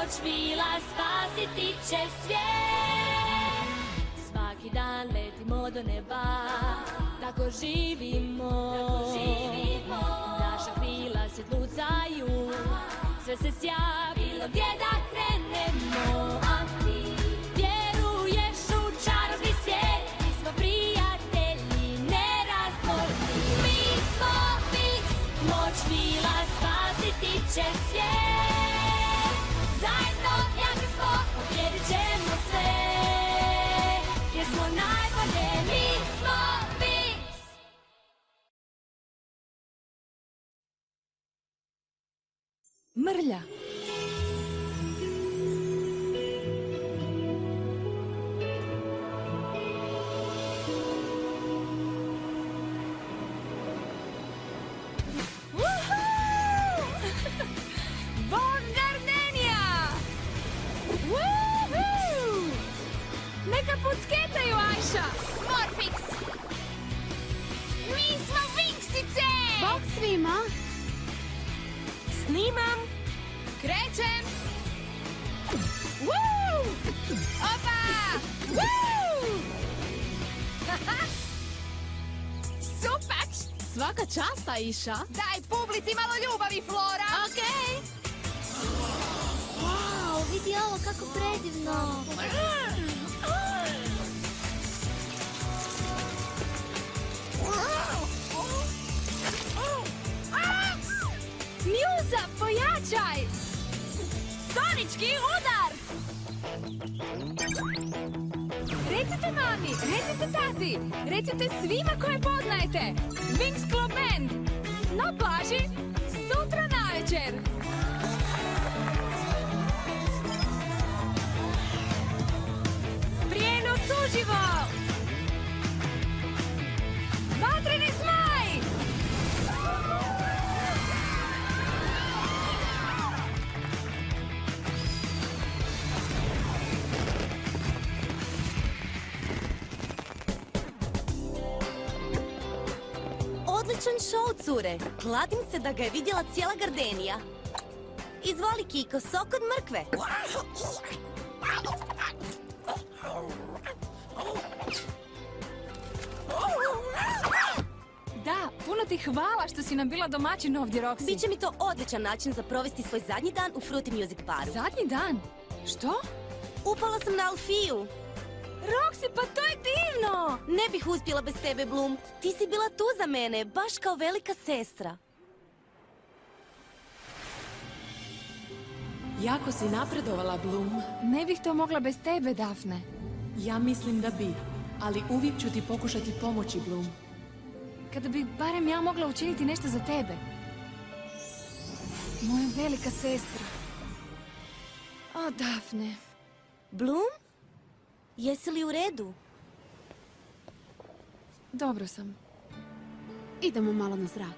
moć vila spasiti će svijet. Svaki dan letimo do neba, tako živimo. Naša krila se tlucaju, sve se sja, bilo gdje da krenemo. A ti vjeruješ u čarobni svijet, mi smo prijatelji nerazborni. Mi smo Winx, moć vila spasiti će svijet. Zajedno jaki smo, pobjedit ćemo sve, jer smo najbolje, mi smo Winx. Mrlja. Bon Gardenia! Woohoo! Neka pucketaju, Ajša! Morfix! Mi smo Winxice! Bok svima! Snimam! Krećem! Woo! Opa! Woo! Super! Svaka čast, Aisha! Daj publici malo ljubavi, Flora! Okej! Wow, vidi ovo kako predivno. Mjuza, pojačaj! Sonički udar! Recite mami, recite tati, recite svima koje poznajete. Winx Club Band! Na plaži, sutra navečer! Prijenos uživo! Vatreni zmaj! Odličan show, cure. Kladim se da ga je vidjela cijela Gardenija. Izvoli, Kiko, sok od mrkve. Da, puno ti hvala što si nam bila domaćin ovdje, Roxy. Biće mi to odličan način za provesti svoj zadnji dan u Fruity Music Baru. Zadnji dan? Što? Upala sam na Alfiju. Roxy, pa to je divno! Ne bih uspjela bez tebe, Bloom. Ti si bila tu za mene, baš kao velika sestra. Jako si napredovala, Bloom. Ne bih to mogla bez tebe, Dafne. Ja mislim da bi, ali uvijek ću ti pokušati pomoći, Bloom. Kada bi barem ja mogla učiniti nešto za tebe. Moja velika sestra. O, Dafne. Bloom? Jesi li u redu? Dobro sam. Idemo malo na zrak.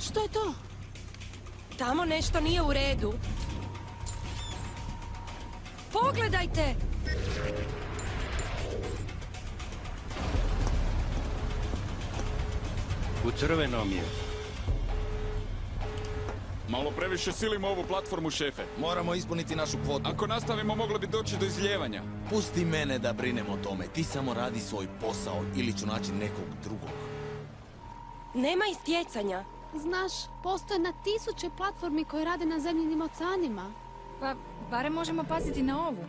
Što je to? Tamo nešto nije u redu. Pogledajte! U crvenom je. Malo previše silimo ovu platformu, šefe. Moramo ispuniti našu kvotu. Ako nastavimo, moglo bi doći do izljevanja. Pusti mene da brinem o tome. Ti samo radi svoj posao ili ću naći nekog drugog. Nema istjecanja. Znaš, postoje na tisuće platformi koje rade na zemljinim oceanima. Pa, barem možemo paziti na ovu.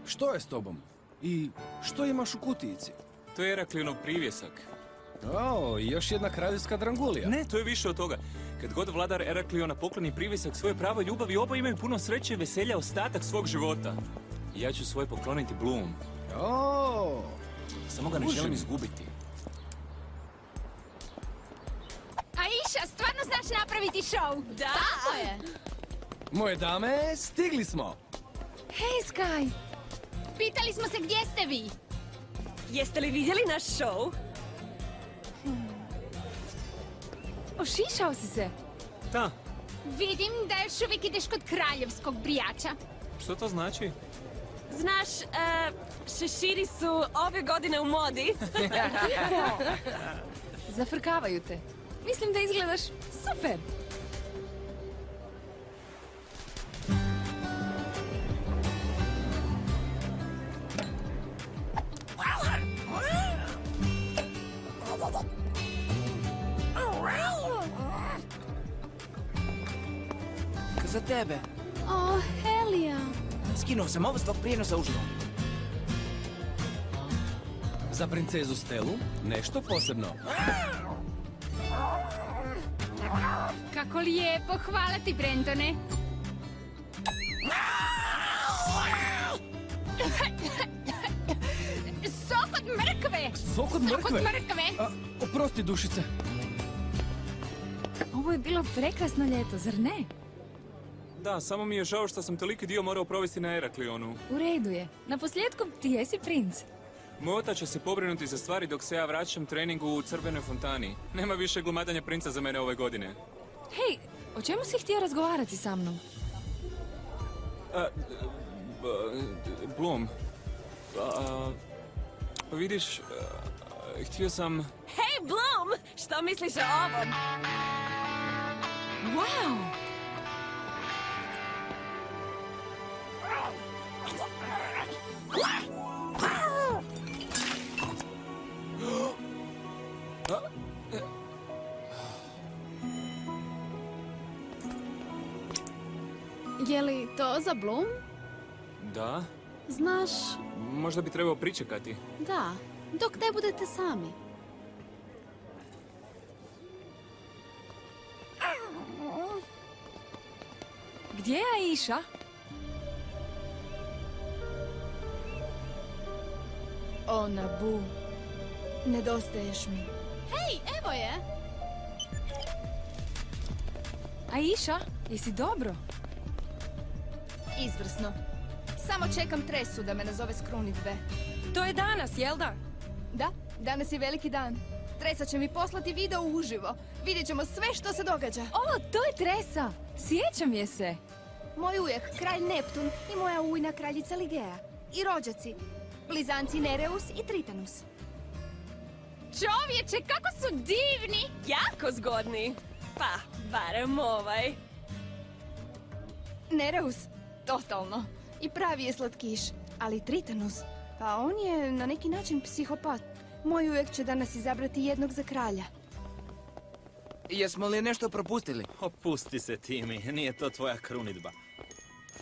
Što je s tobom? I što imaš u kutijici? To je Eraklionov privjesak. O, još jedna kraljevska drangulija. Ne, to je više od toga. Kad god vladar Erakliona pokloni privjesak svoje pravoj ljubavi, oba imaju puno sreće i veselja ostatak svog života. I ja ću svoj pokloniti Bloom. O, Samo ga ne želim izgubiti. Aisha! Iša, stvarno znaš napraviti show? Da! Tako je. Moje dame, stigli smo. Hej, Sky! Pitali smo se gdje ste vi? Jeste li vidjeli naš show? Ošišao si se. Da, Vidim da još uvijek ideš kod kraljevskog brijača. što to znači? Znaš, šeširi su ove godine u modi. Zafrkavaju te. Mislim da izgledaš super. Za tebe. O, Helija. Skinuo sam ovo s tvog prijenosa uživo. Za princezu Stelu nešto posebno. Kako lijepo, hvala ti, Brentone. Sok od mrkve! Sok od Sok od mrkve? mrkve! A, oprosti, dušice. Ovo je bilo prekrasno ljeto, zar ne? Da, samo mi je žao što sam toliki dio morao provesti na Eraklionu. U redu je. Na posljedku ti jesi princ. Moj otac će se pobrinuti za stvari dok se ja vraćam treningu u Crvenoj fontani. Nema više glumatanja princa za mene ove godine. Hej, o čemu si htio razgovarati sa mnom? Bloom. Vidiš, htio sam... Hej, Bloom! Što misliš o ovom? Wow! Je li to za Bloom? Da? Znaš, Možda bi trebao pričekati. da, dok ne budete sami. Gdje je Aisha? O, Nabu. Nedostaješ mi. Hej, evo je! Aisha, jesi dobro? Izvrsno. Samo čekam Tresu da me nazove s krunidbe. To je danas, jel da? Da, danas je veliki dan. Tresa će mi poslati video uživo. Vidjet ćemo sve što se događa. O, to je Tresa! Sjećam je se. Moj ujak, kralj Neptun i moja ujna kraljica Ligea. I rođaci, blizanci Nereus i Tritanus. Čovječe, kako su divni! Jako zgodni. Pa, barem ovaj. Nereus, totalno. I pravi je slatkiš. Ali Tritanus, pa on je na neki način psihopat. Moj ujak će danas izabrati jednog za kralja. Jesmo li nešto propustili? Opusti se, Timi, nije to tvoja krunidba.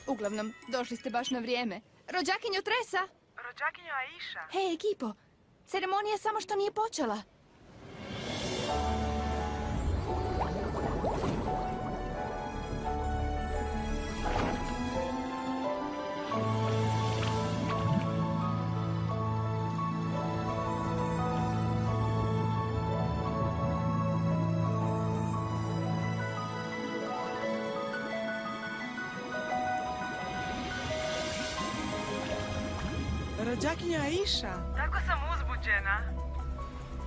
Uglavnom, došli ste baš na vrijeme. Rođakinjo Tresa! Rođakinjo Aisha. Hej, ekipo! Ceremonija samo što nije počela. Rođakinja Aisha. Tako sam uzbuđena.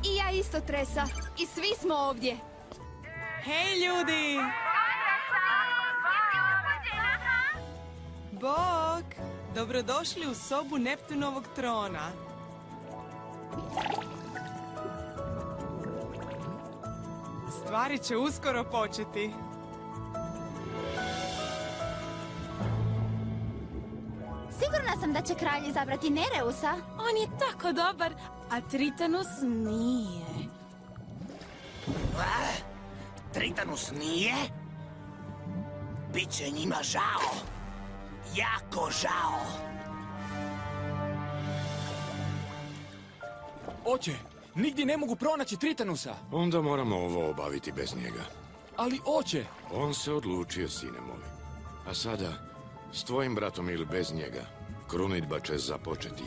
I ja isto, Tresa. I svi smo ovdje. Hej, ljudi! Bog! Dobrodošli u sobu Neptunovog trona. Stvari će uskoro početi. Sigurna sam da će kralj izabrati Nereusa. On je tako dobar, a Tritanus nije. Tritanus nije? Biće njima žao. Jako žao. Oče, nigdje ne mogu pronaći Tritanusa. Onda moramo ovo obaviti bez njega. Ali oče... On se odlučio, sine moj. A sada, s tvojim bratom ili bez njega, krunidba će započeti.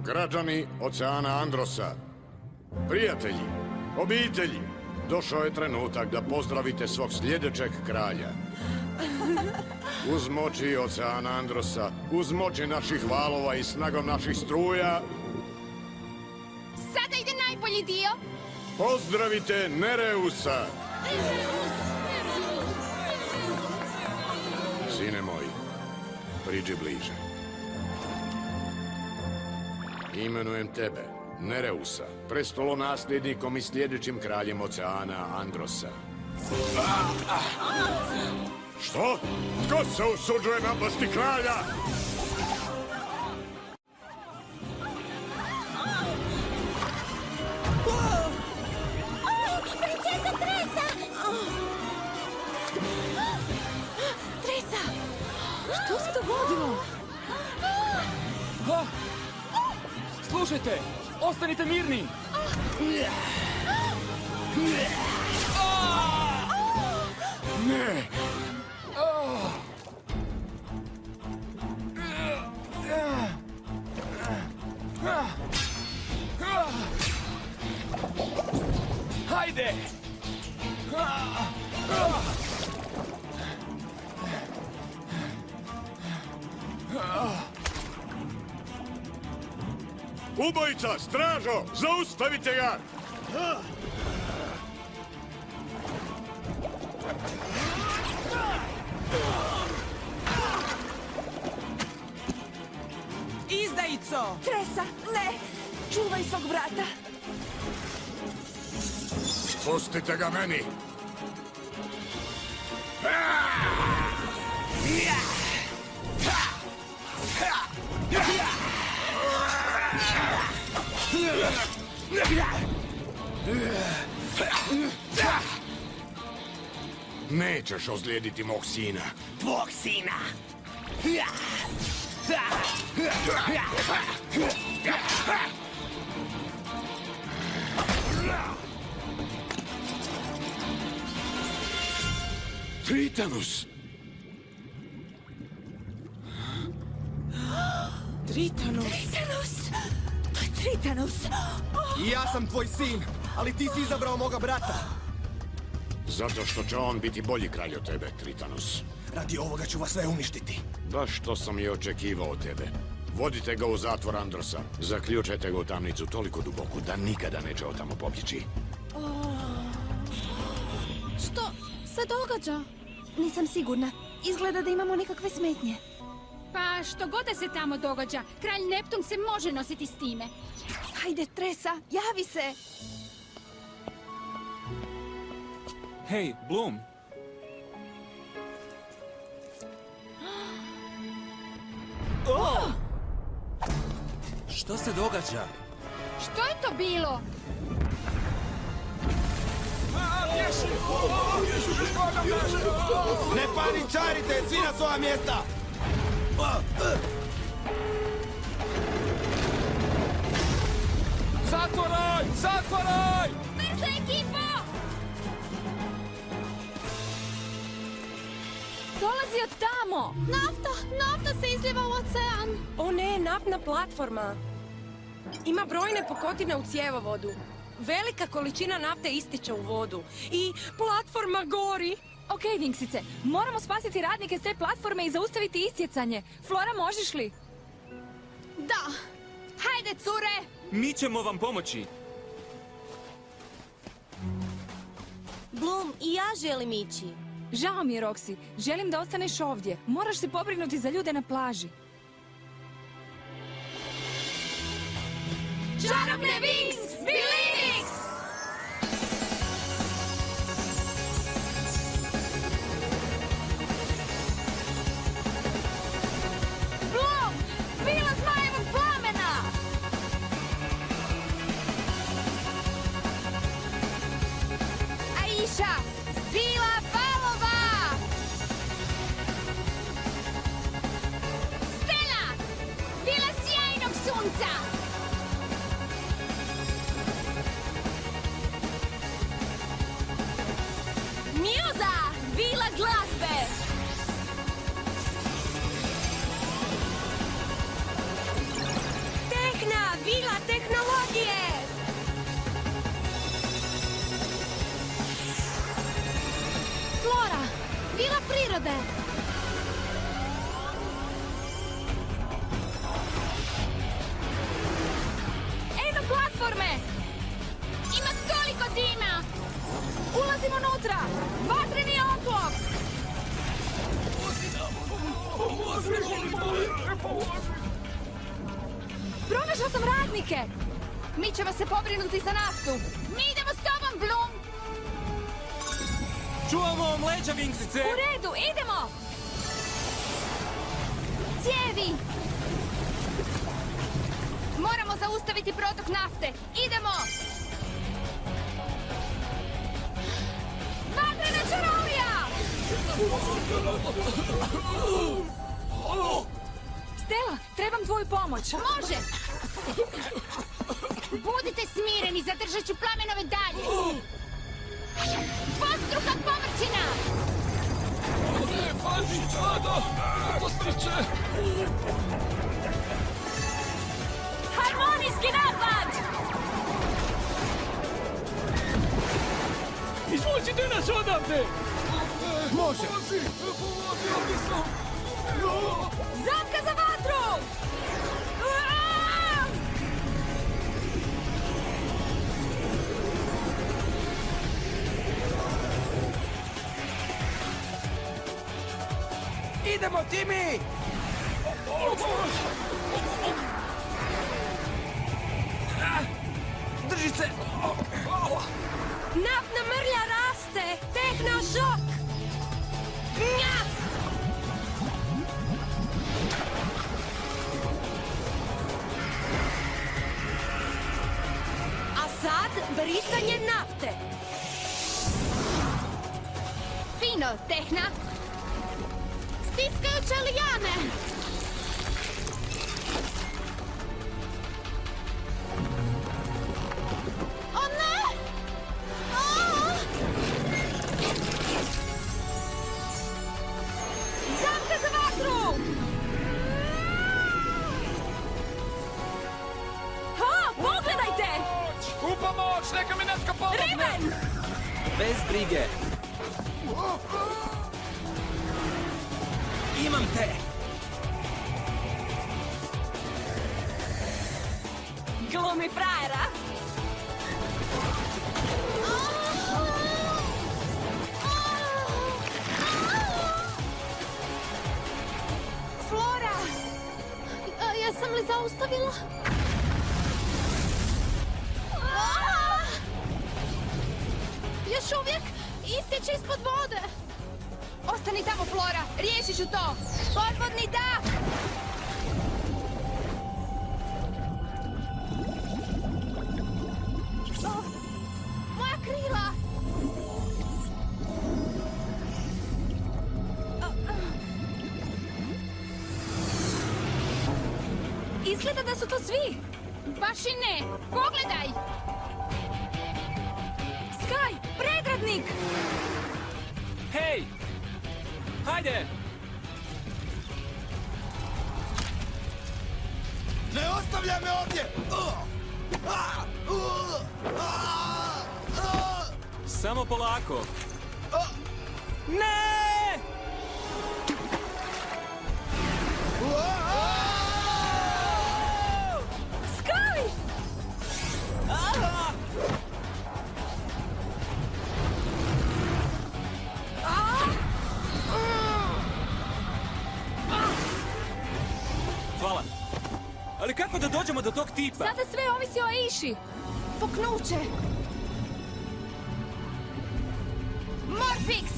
Građani Oceana Androsa, prijatelji, obitelji, došao je trenutak da pozdravite svog sljedećeg kralja. Uz moći Oceana Androsa, uz moći naših valova i snagom naših struja, Sada ide najbolji dio. pozdravite Nereusa. Sine moj, priđi bliže. Imenujem tebe, Nereusa, prestolonasljednikom i sljedećim kraljem Oceana Androsa. Što? Tko se usuđuje napasti kralja? Princesa Tresa! Tresa! Što se dogodilo? Slušajte, ostanite mirni! Ne! Hajde! Ubojica, stražo, zaustavite ga! Izdajico! Tresa, ne! Čuvaj svog brata! Pustite ga meni! Nećeš ozlijediti mog sina. Tvog sina. Tritanus! Tritanus! Tritanus! To je Tritanus! I ja sam tvoj sin, ali ti si izabrao moga brata. Zato što će on biti bolji kralj od tebe, Tritanus. Radi ovoga ću vas sve uništiti. Baš što sam i očekivao od tebe. Vodite ga u zatvor Androsa. Zaključajte ga u tamnicu toliko duboku da nikada neće od tamo pobjeći. Što se događa? Nisam sigurna. Izgleda da imamo nekakve smetnje. Pa što god da se tamo događa, kralj Neptun se može nositi s time. Hajde, Tresa, javi se! Hej, Bloom! Što se događa? Što je to bilo? Ne paničarite, svi na svoja mjesta! Zatvoraj! Zatvoraj! Brzo, ekipo! Dolazi od tamo! Nafta se izljeva u ocean. O ne, naftna platforma. Ima brojne pukotine u cjevovodu. Velika količina nafte ističe u vodu. I platforma gori. Ok, Vinksice, moramo spasiti radnike s te platforme i zaustaviti istjecanje. Flora, možeš li? Da. Hajde, cure! Mi ćemo vam pomoći. Bloom, i ja želim ići. Žao mi je, Roxy. Želim da ostaneš ovdje. Moraš se pobrinuti za ljude na plaži. Čarobne Winx! Bilinix! Bloom! Vila zmajevog plamena! Aisha! Vila valova! Stella! Vila sjajnog sunca! Mjuza! Vila glazbe! Tehna! prirode. Eno platforme! Ima toliko dima! Ulazimo unutra! Vatreni oklop! Pronašla sam radnike! Mi ćemo se pobrinuti za naftu. Mi idemo s tobom, Bloom! Čuvamo vam leđa, Wingsice! U redu, idemo! Cijevi! Moramo zaustaviti protok nafte. Idemo! Vatrena čarolija! Stella, trebam tvoju pomoć. Može! Budite smireni, zadržat ću plamenove dalje! Dvostruka povrćina! Pazi, čado! Postriče! Harmonijski napad! Izvucite nas odavde! Može! Zapka za vatru! Idemo, Timi! Drži se! Naftna mrlja raste! Tehnošok! Nja! A sad brisanje nafte! Fino, Tehna! Stiskajuće lijane! O ne! Zapka za vatru! Ha, pogledajte! U pomoć, neka mi netko pomogne! Riven! Bez brige! Imam te! Glumi frajera! Flora! Jesam li zaustavila? Još uvijek istječe ispod vode. Ostani tamo, Flora! Riješit ću to! Podvodni dah! Moja krila! Izgleda da su to svi! Baš i ne! Pogledaj! Sky, predradnik! Hej! Hajde! Ne ostavljaj me ovdje! Samo polako! Ne! Sky! Hvala. Ali kako da dođemo do tog tipa? Sada sve ovisi o Aishi. Puknuće! Morfix!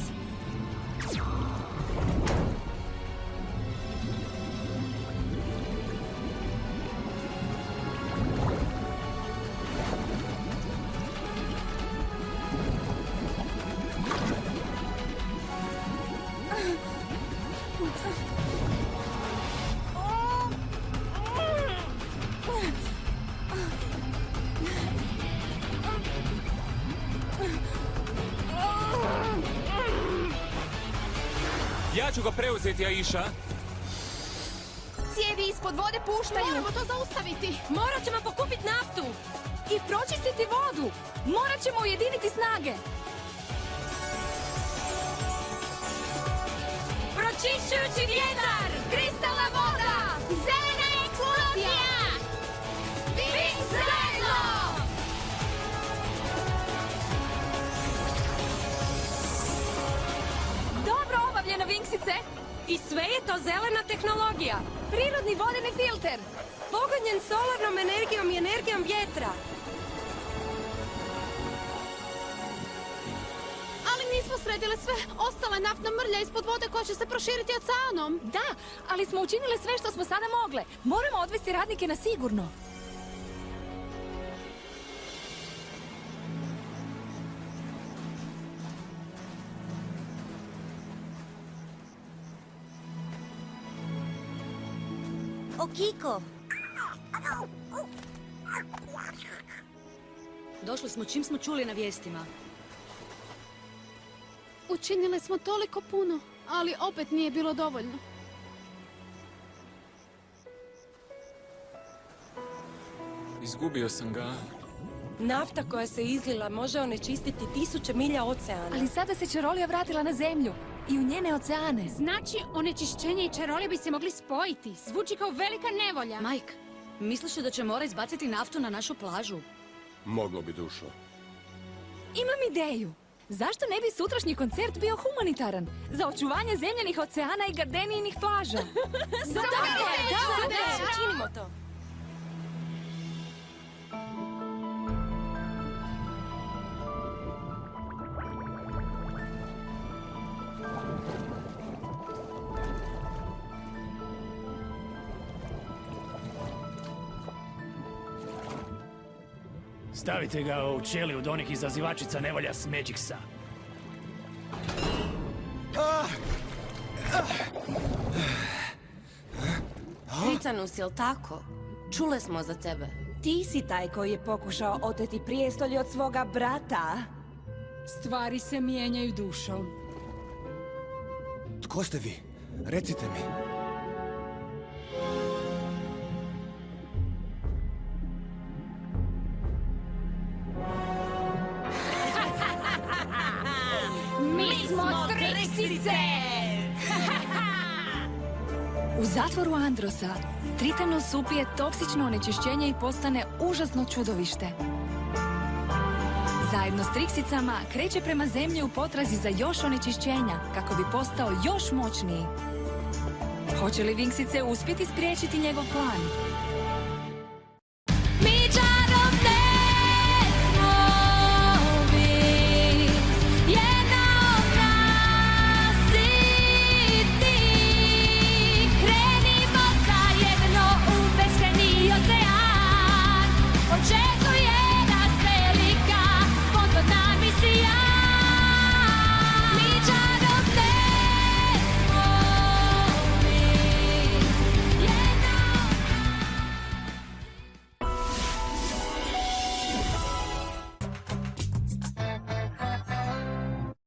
Ja ću ga preuzeti, Aisha. Cijevi ispod vode puštaju! Moramo to zaustaviti. Morat ćemo pokupiti naftu i pročistiti vodu. Morat ćemo ujediniti snage. Unišćujući vjetar! Kristalna voda! Zelena eksplozija! Wings zajedno! Dobro obavljeno, Wingsice! I sve je to zelena tehnologija. Prirodni vodeni filter! Pogonjen solarnom energijom i energijom vjetra. Ali nismo sredile sve. Ostala je naftna mrlja ispod vode koja će se proširiti oceanom. Da, ali smo učinile sve što smo sada mogle. Moramo odvesti radnike na sigurno. Okiko! Došli smo čim smo čuli na vijestima. Učinile smo toliko puno, ali opet nije bilo dovoljno. Izgubio sam ga. Nafta koja se izlila može onečistiti 1000 milja oceana. Ali sada se čarolija vratila na zemlju i u njene oceane. Znači, onečišćenje i čarolije bi se mogli spojiti. Zvuči kao velika nevolja. Mike, misliš da će mora izbaciti naftu na našu plažu? Moglo bi, dušo. Imam ideju. Zašto ne bi sutrašnji koncert bio humanitaran? Za očuvanje zemljanih oceana i gardenijinih plaža. Da, učinimo to. Stavite ga u ćeliji od onih izazivačica nevolja s Magicsa. Titanus, jel tako? Čule smo za tebe. Ti si taj koji je pokušao oteti prijestolje od svoga brata. Stvari se mijenjaju dušom. Tko ste vi? Recite mi. Mi smo Trixice! U zatvoru Androsa, Tritanus upije toksično onečišćenje i postane užasno čudovište. Zajedno s Trixicama kreće prema zemlji u potrazi za još onečišćenja, kako bi postao još moćniji. Hoće li Wingsice uspjeti spriječiti njegov plan?